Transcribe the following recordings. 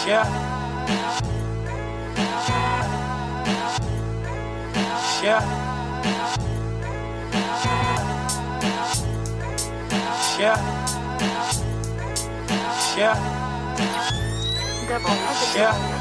Yeah. Yeah. Yeah. Yeah. Yeah.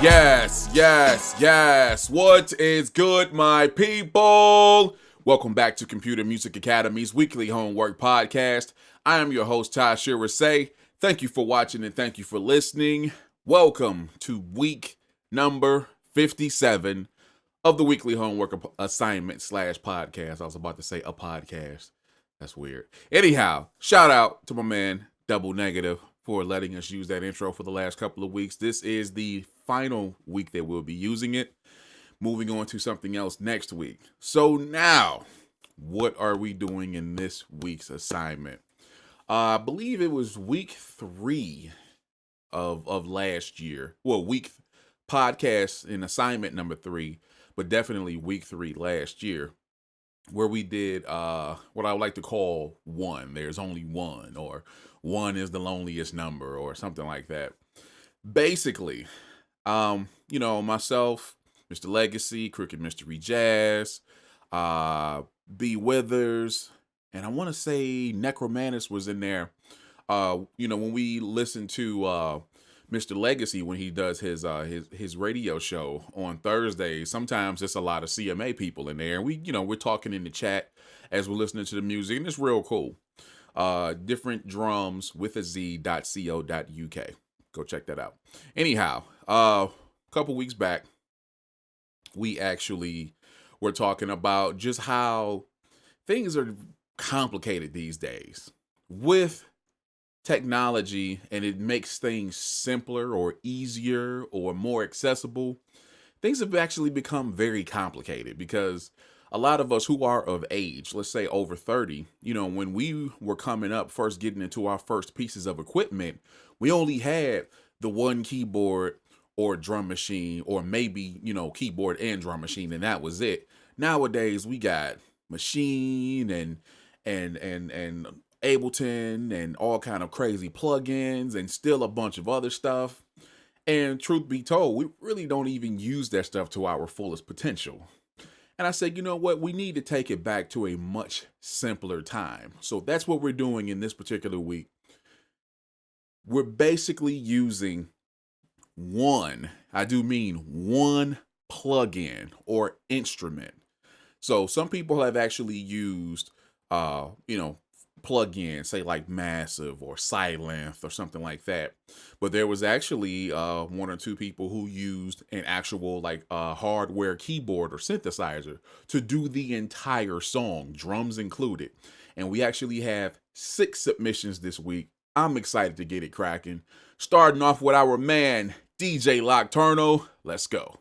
Yes, yes, yes. What is good, my people? Welcome back to Computer Music Academy's weekly homework podcast. I am your host, Ty Shirase. Thank you for watching and thank you for listening. Welcome to week number 57 of the weekly homework assignment / podcast. I was about to say a podcast. That's weird. Anyhow, shout out to my man, Double Negative, for letting us use that intro for the last couple of weeks. This is the final week that we'll be using it. Moving on to something else next week. So now, what are we doing in this week's assignment? I believe it was week 3 of last year. Well, week podcast in assignment number 3, but definitely week 3 last year, where we did what I would like to call one. There's only one, or one is the loneliest number, or something like that. Basically, myself, Mr. Legacy, Cricket Mystery Jazz, B. Withers, and I want to say Necromantis was in there. When we listen to Mr. Legacy, when he does his radio show on Thursdays, sometimes it's a lot of CMA people in there, and we're talking in the chat as we're listening to the music, and it's real cool. Different drums with a z.co.uk. Go check that out. Anyhow, a couple weeks back, we actually were talking about just how things are complicated these days with technology, and it makes things simpler or easier or more accessible. Things have actually become very complicated because a lot of us who are of age, let's say over 30, when we were coming up, first getting into our first pieces of equipment, we only had the one keyboard or drum machine, or maybe, keyboard and drum machine, and that was it. Nowadays, we got Machine and Ableton and all kind of crazy plugins and still a bunch of other stuff. And truth be told, we really don't even use that stuff to our fullest potential. And I said, you know what? We need to take it back to a much simpler time. So that's what we're doing in this particular week. We're basically using one plugin or instrument. So some people have actually used, plugins, say like Massive or Silent or something like that. But there was actually one or two people who used an actual hardware keyboard or synthesizer to do the entire song, drums included. And we actually have 6 submissions this week. I'm excited to get it cracking. Starting off with our man, DJ Loctarno. Let's go.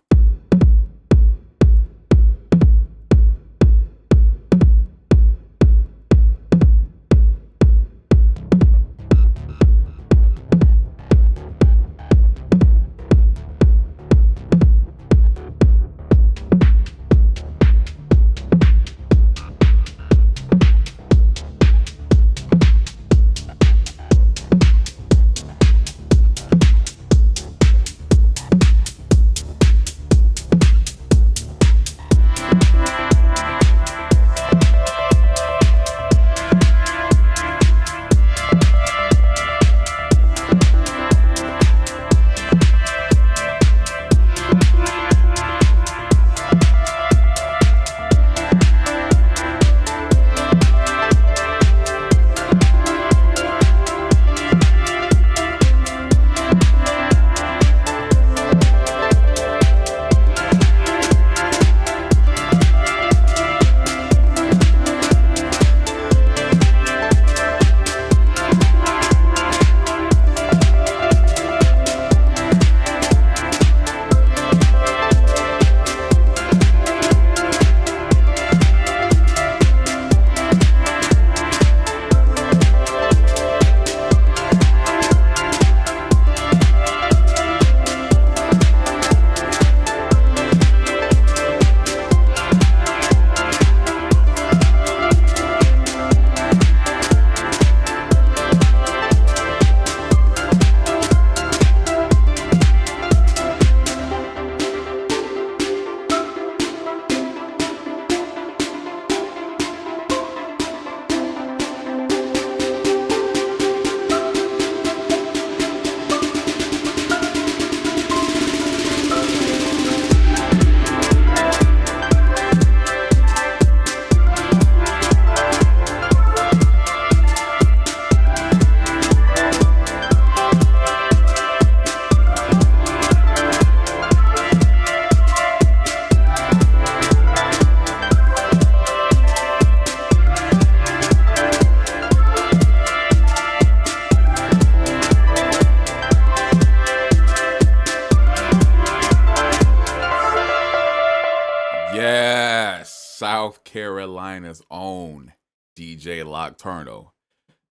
South Carolina's own DJ Loctarno.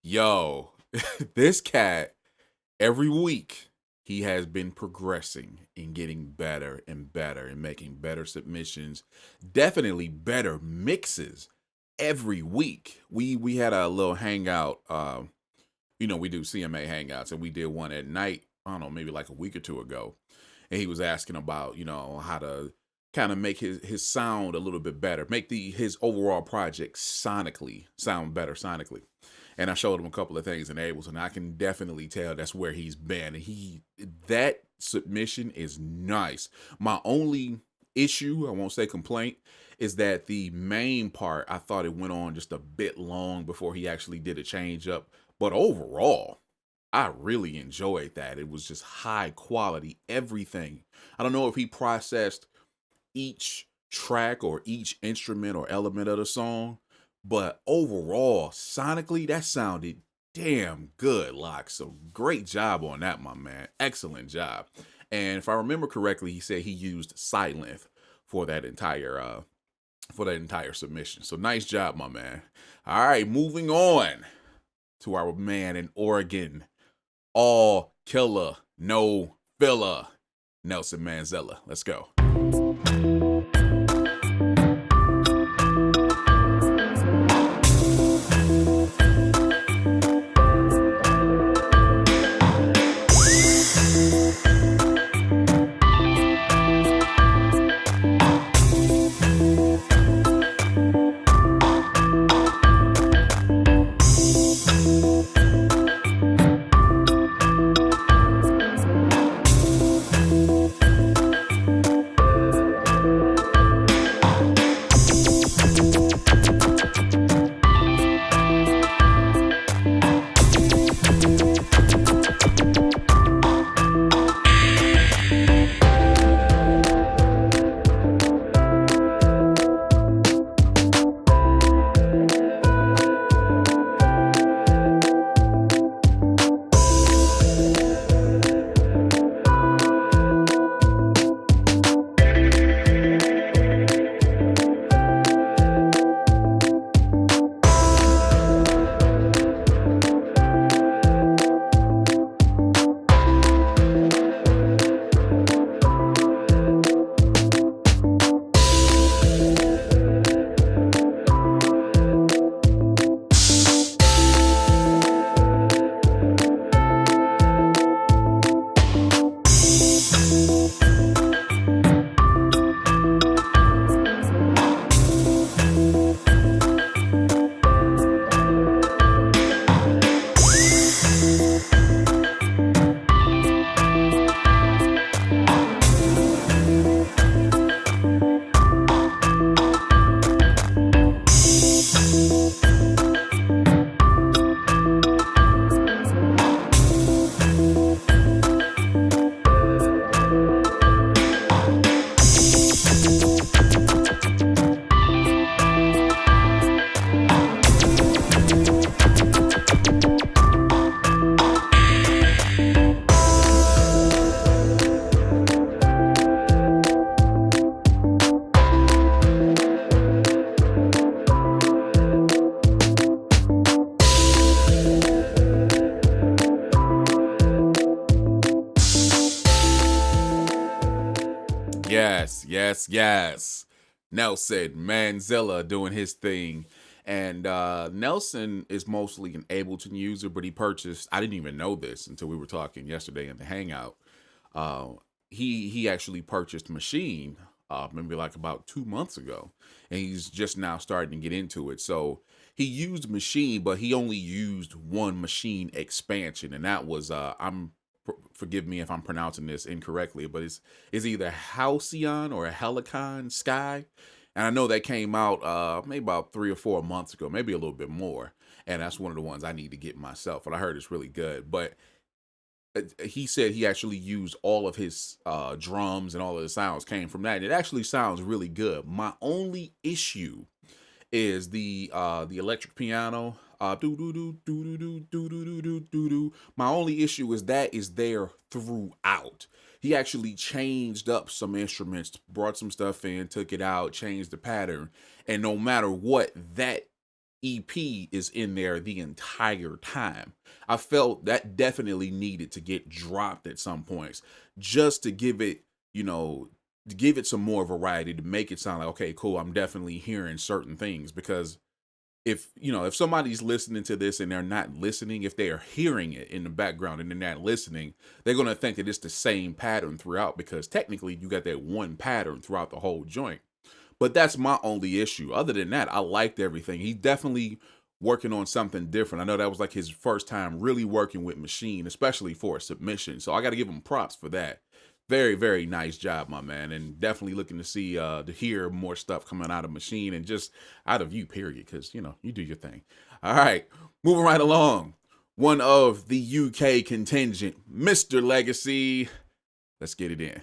Yo, this cat, every week, he has been progressing and getting better and better and making better submissions, definitely better mixes every week. We had a little hangout. We do CMA hangouts, and we did one at night. I don't know, maybe like a week or two ago, and he was asking about how to kind of make his sound a little bit better, make his overall project sonically sound better sonically. And I showed him a couple of things in Ableton, and I can definitely tell that's where he's been. And that submission is nice. My only issue, I won't say complaint, is that the main part, I thought it went on just a bit long before he actually did a change up. But overall, I really enjoyed that. It was just high quality, everything. I don't know if he processed each track or each instrument or element of the song, but overall, sonically, that sounded damn good, Locke. So great job on that, my man. Excellent job. And if I remember correctly, he said he used Silent for that entire submission. So nice job, my man. All right, moving on to our man in Oregon, all killer, no filler, Nelson Manziella. Let's go. Yes. Nelson Manziella doing his thing. And Nelson is mostly an Ableton user, but he purchased, I didn't even know this until we were talking yesterday in the Hangout. He actually purchased Machine maybe like about 2 months ago. And he's just now starting to get into it. So he used Machine, but he only used one Machine expansion. And that was, forgive me if I'm pronouncing this incorrectly, but it's either Halcyon or Helicon Sky. And I know that came out maybe about 3 or 4 months ago, maybe a little bit more. And that's one of the ones I need to get myself. And I heard it's really good. But he said he actually used all of his drums and all of the sounds came from that. And it actually sounds really good. My only issue is the electric piano. My only issue is that is there throughout. he actually changed up some instruments, brought some stuff in, took it out, changed the pattern. And no matter what, that EP is in there the entire time. I felt that definitely needed to get dropped at some points just to give it, to give it some more variety, to make it sound like, okay, cool, I'm definitely hearing certain things. Because if somebody's listening to this and they're not listening, if they are hearing it in the background and they're not listening, they're going to think that it's the same pattern throughout, because technically you got that one pattern throughout the whole joint. But that's my only issue. Other than that, I liked everything. He definitely working on something different. I know that was like his first time really working with Machine, especially for a submission. So I got to give him props for that. Very, very nice job, my man. And definitely looking to see, to hear more stuff coming out of Machine and just out of you, period. Because, you do your thing. All right, moving right along. One of the UK contingent, Mr. Legacy. Let's get it in.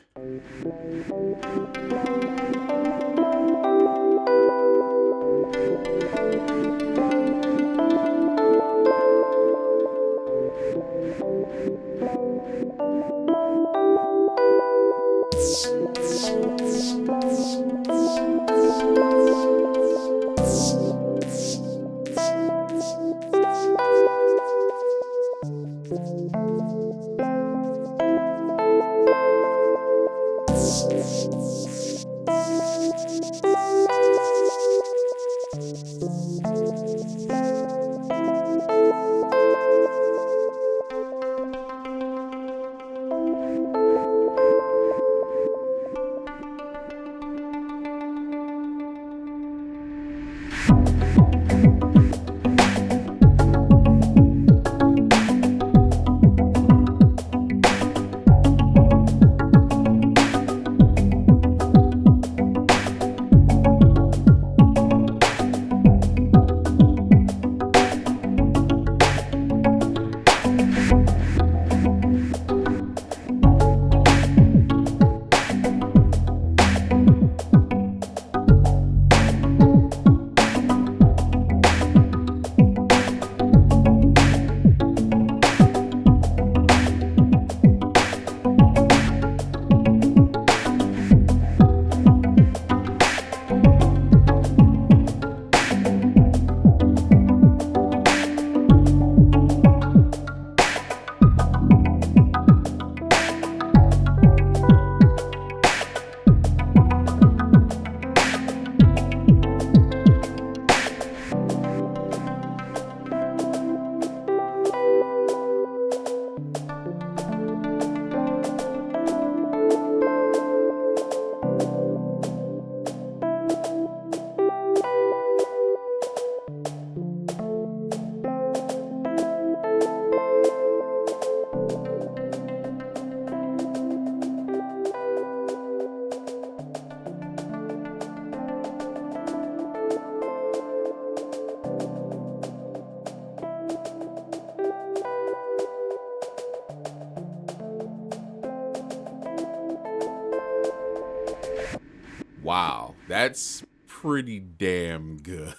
Wow, that's pretty damn good.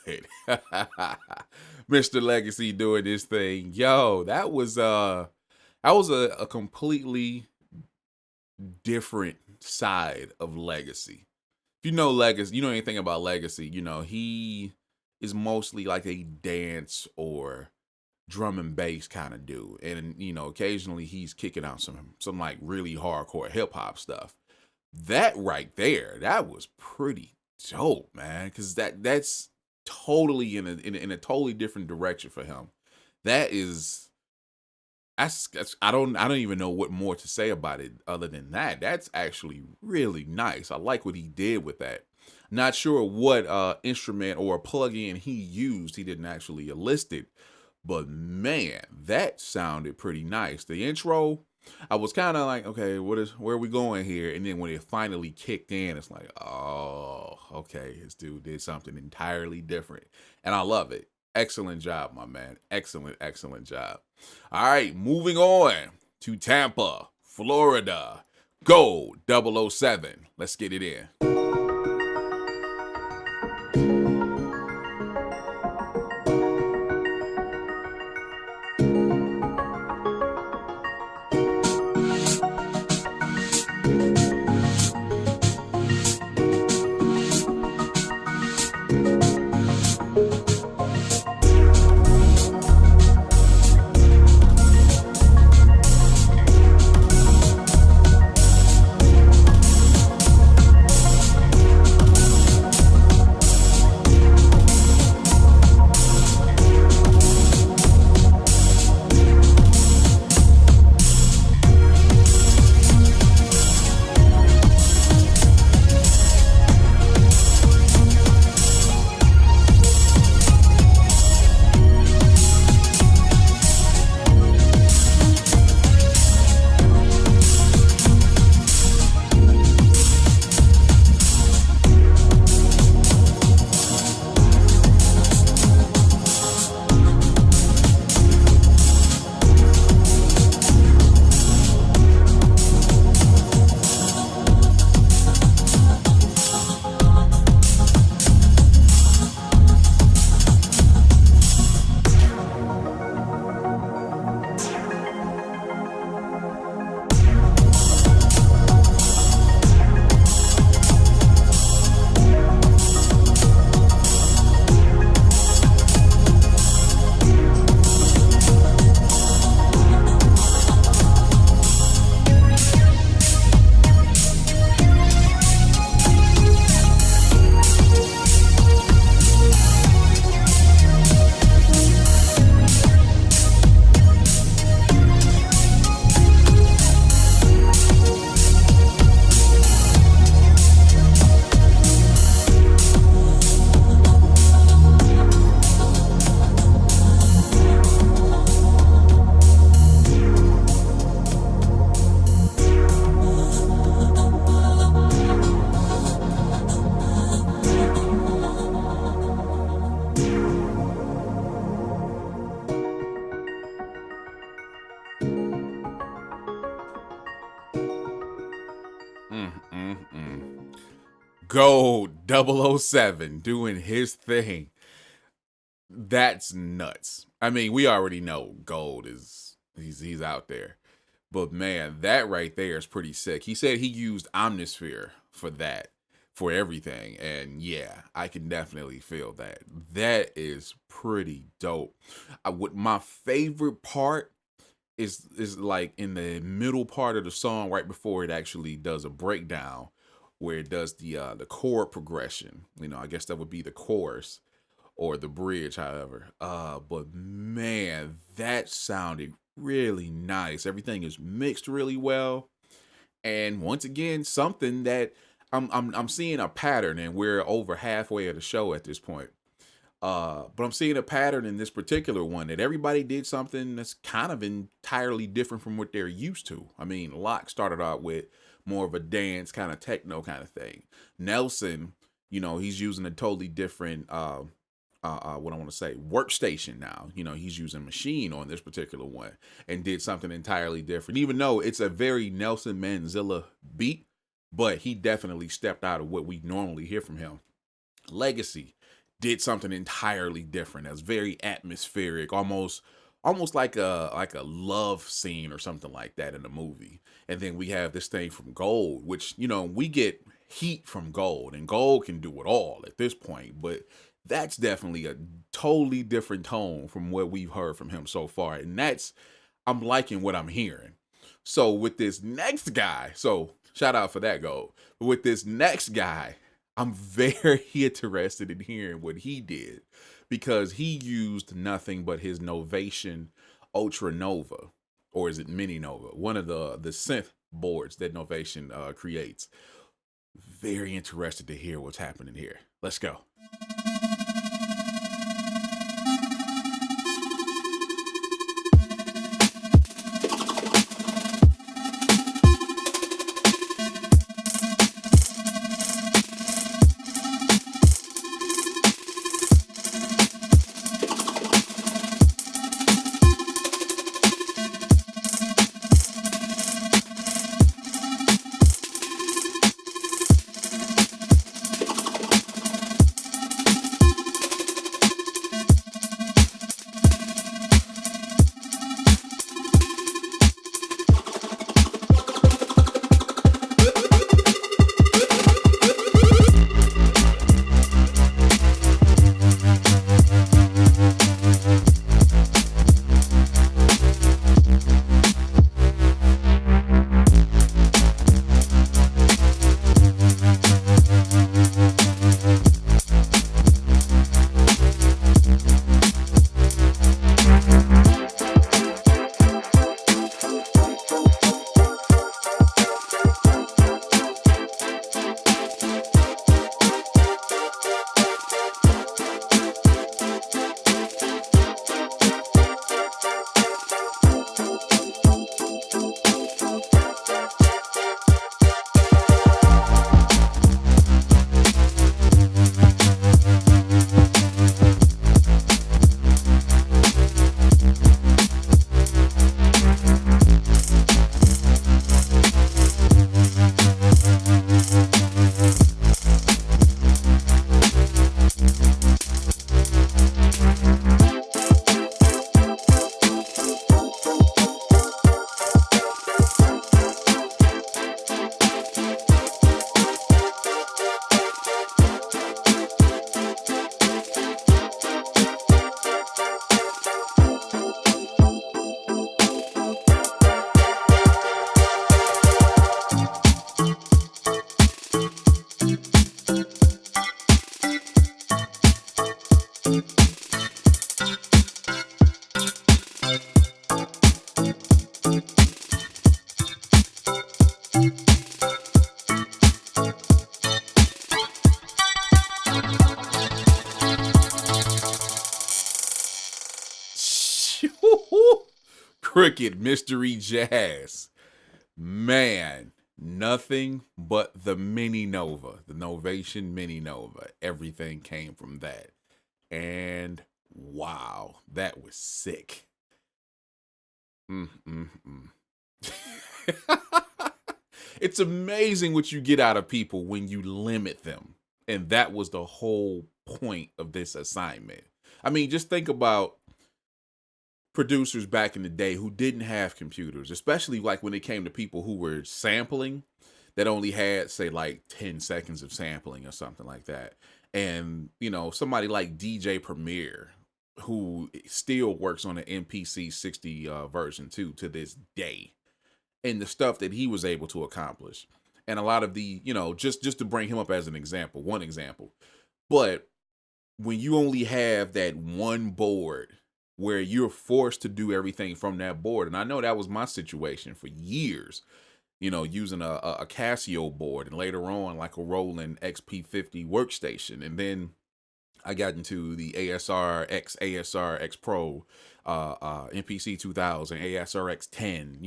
Mr. Legacy doing this thing. Yo, that was a completely different side of Legacy. If you know Legacy, you know anything about Legacy, he is mostly like a dance or drum and bass kind of dude. And occasionally he's kicking out some like really hardcore hip hop stuff. That right there, that was pretty dope, man. Because that's totally in a totally different direction for him. That is, that's I don't even know what more to say about it other than that. That's actually really nice. I like what he did with that. Not sure what instrument or plug-in he used. He didn't actually list it, but man, that sounded pretty nice. The intro, I was kind of like, okay, where are we going here? And then when it finally kicked in, it's like, oh, okay, this dude did something entirely different. And I love it. Excellent job, my man. Excellent, excellent job. All right, moving on to Tampa, Florida. Go 007. Let's get it in. Gold 007 doing his thing. That's nuts. I mean, we already know Gold is he's out there. But man, that right there is pretty sick. He said he used Omnisphere for that, for everything. And yeah, I can definitely feel that. That is pretty dope. What my favorite part is like in the middle part of the song, right before it actually does a breakdown, where it does the chord progression. You know, I guess that would be the chorus or the bridge, however. But man, that sounded really nice. Everything is mixed really well. And once again, something that I'm seeing a pattern, and we're over halfway of the show at this point. But I'm seeing a pattern in this particular one that everybody did something that's kind of entirely different from what they're used to. I mean, Locke started out with more of a dance kind of techno kind of thing. Nelson, you know, he's using a totally different what I want to say, workstation now. You know, he's using Machine on this particular one and did something entirely different, even though it's a very Nelson Manziella beat, but he definitely stepped out of what we normally hear from him. Legacy did something entirely different. That's very atmospheric, almost like a love scene or something like that in the movie. And then we have this thing from Gold, which, you know, we get heat from Gold, and Gold can do it all at this point, but that's definitely a totally different tone from what we've heard from him so far. And I'm liking what I'm hearing. So with this next guy, so shout out for that, Gold. But with this next guy, I'm very interested in hearing what he did, because he used nothing but his Novation Ultra Nova, or is it Mini Nova? One of the synth boards that Novation creates. Very interested to hear what's happening here. Let's go. Cricket Mystery Jazz. Man, nothing but the Mini Nova, the Novation Mini Nova. Everything came from that. And wow, that was sick. It's amazing what you get out of people when you limit them. And that was the whole point of this assignment. I mean, just think about producers back in the day who didn't have computers, especially like when it came to people who were sampling that only had, say, like 10 seconds of sampling or something like that. And, somebody like DJ Premier, who still works on the MPC 60 version 2 to this day, and the stuff that he was able to accomplish. And a lot of the, just to bring him up as an example, one example. But when you only have that one board where you're forced to do everything from that board, and I know that was my situation for years, using a Casio board, and later on like a Roland XP50 workstation. And then I got into the ASR X Pro, MPC 2000, ASR X 10,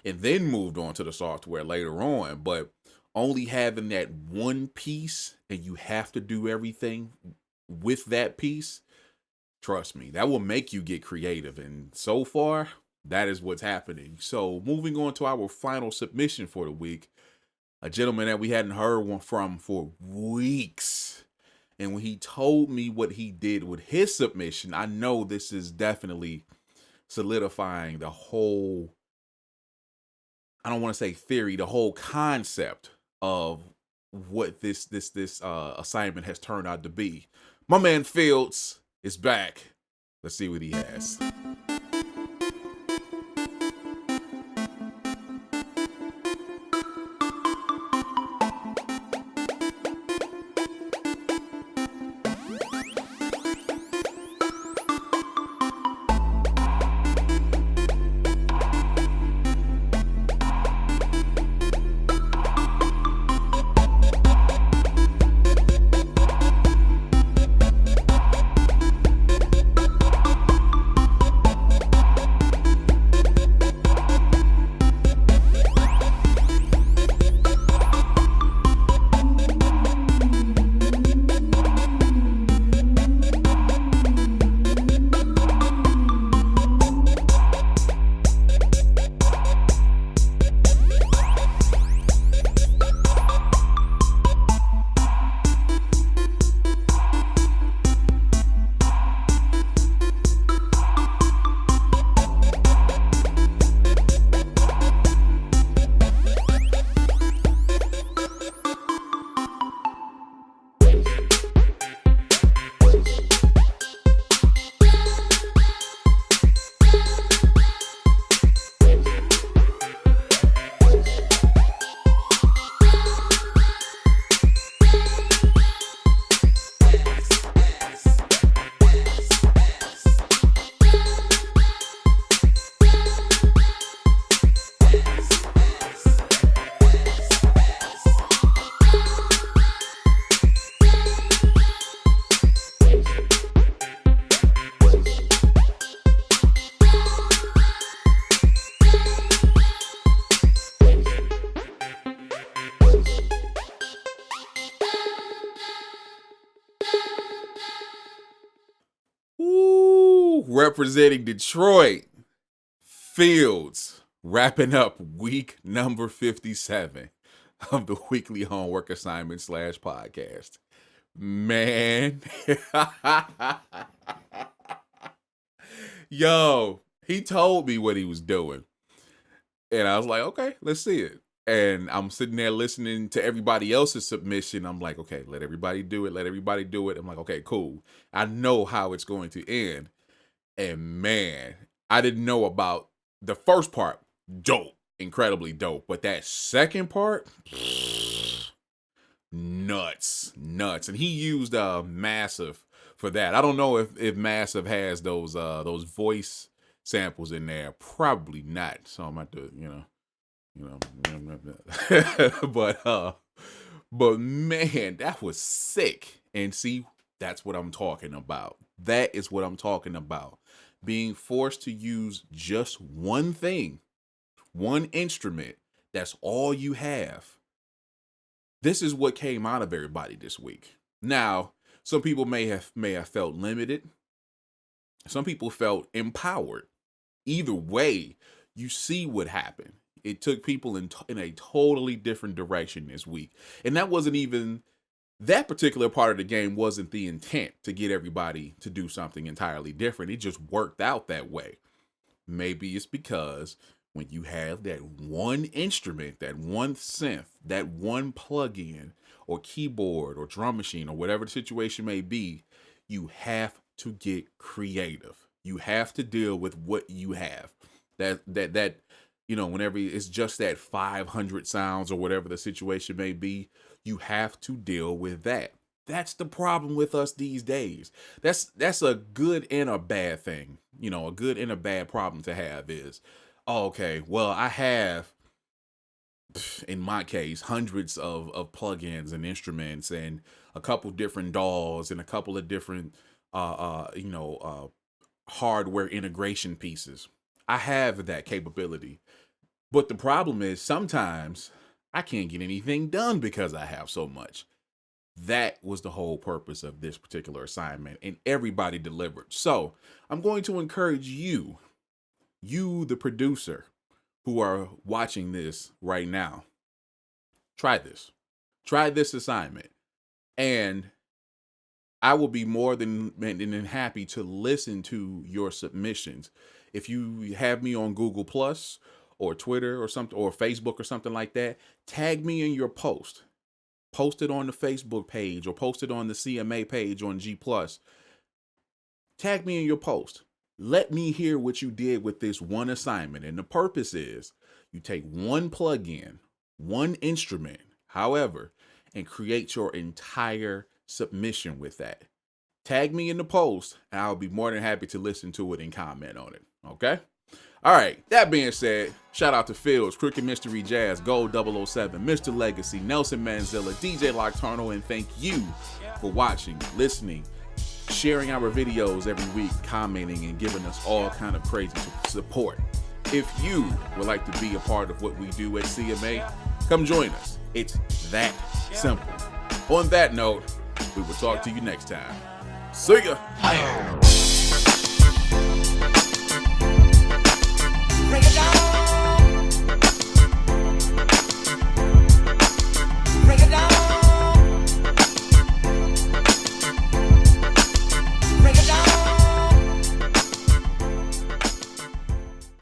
and then moved on to the software later on. But only having that one piece and you have to do everything with that piece, trust me, that will make you get creative. And so far, that is what's happening. So moving on to our final submission for the week, a gentleman that we hadn't heard from for weeks. And when he told me what he did with his submission, I know this is definitely solidifying the whole, I don't want to say theory, the whole concept of what this assignment has turned out to be. My man Fields is back. Let's see what he has. Representing Detroit, Fields, wrapping up week number 57 of the weekly homework assignment / podcast. Man. Yo, he told me what he was doing. And I was like, okay, let's see it. And I'm sitting there listening to everybody else's submission. I'm like, okay, let everybody do it. Let everybody do it. I'm like, okay, cool. I know how it's going to end. And man, I didn't know about the first part. Dope. Incredibly dope. But that second part, nuts. And he used Massive for that. I don't know if Massive has those voice samples in there. Probably not. So I'm about to, but man, that was sick. And see, that's what I'm talking about. That is what I'm talking about. Being forced to use just one thing, one instrument. That's all you have. This is what came out of everybody this week. Now, some people may have felt limited. Some people felt empowered. Either way, you see what happened. It took people in a totally different direction this week. And that wasn't even, that particular part of the game wasn't the intent to get everybody to do something entirely different. It just worked out that way. Maybe it's because when you have that one instrument, that one synth, that one plugin or keyboard or drum machine or whatever the situation may be, you have to get creative. You have to deal with what you have. That you know, whenever it's just that 500 sounds or whatever the situation may be, you have to deal with that. That's the problem with us these days. That's a good and a bad thing. You know, a good and a bad problem to have is, oh, okay, well, I have, in my case, hundreds of plugins and instruments and a couple different DAWs and a couple of different, hardware integration pieces. I have that capability. But the problem is sometimes I can't get anything done because I have so much. That was the whole purpose of this particular assignment, and everybody delivered. So I'm going to encourage you, the producer who are watching this right now, try this. Try this assignment. And I will be more than happy to listen to your submissions. If you have me on Google Plus or Twitter or something, or Facebook or something like that, tag me in your post. Post it on the Facebook page or post it on the CMA page on G+. Tag me in your post. Let me hear what you did with this one assignment. And the purpose is you take one plugin, one instrument, however, and create your entire submission with that. Tag me in the post, and I'll be more than happy to listen to it and comment on it. Okay? All right. That being said, shout out to Fields, Crooked Mystery Jazz, Gold 007, Mr. Legacy, Nelson Manziella, DJ Loctarno, and thank you for watching, listening, sharing our videos every week, commenting, and giving us all kind of crazy support. If you would like to be a part of what we do at CMA, come join us. It's that simple. On that note, we will talk to you next time. See ya. Break it down.